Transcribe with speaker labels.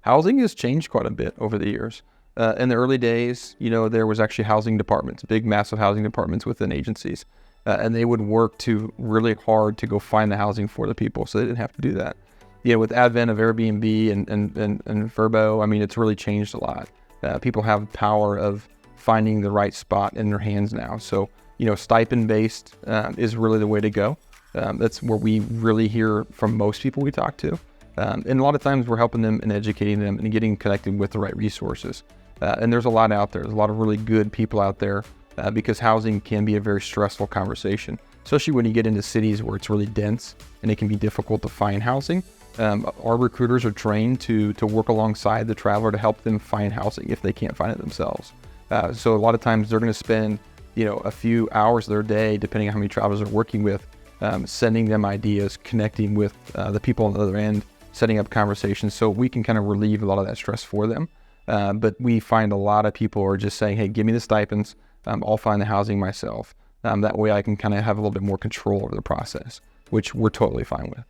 Speaker 1: housing has changed quite a bit over the years. In the early days, there was actually housing departments, big, massive housing departments within agencies, and they would work to really hard to go find the housing for the people, so they didn't have to do that. With advent of Airbnb and Vrbo, I mean, it's really changed a lot. People have power of finding the right spot in their hands now. So, stipend-based is really the way to go. That's where we really hear from most people we talk to. And a lot of times we're helping them and educating them and getting connected with the right resources. And there's a lot out there. There's a lot of really good people out there because housing can be a very stressful conversation, especially when you get into cities where it's really dense and it can be difficult to find housing. Our recruiters are trained to work alongside the traveler to help them find housing if they can't find it themselves. So a lot of times they're going to spend, a few hours of their day, depending on how many travelers they're working with, sending them ideas, connecting with the people on the other end, setting up conversations so we can kind of relieve a lot of that stress for them. But we find a lot of people are just saying, hey, give me the stipends. I'll find the housing myself. That way I can kind of have a little bit more control over the process, which we're totally fine with.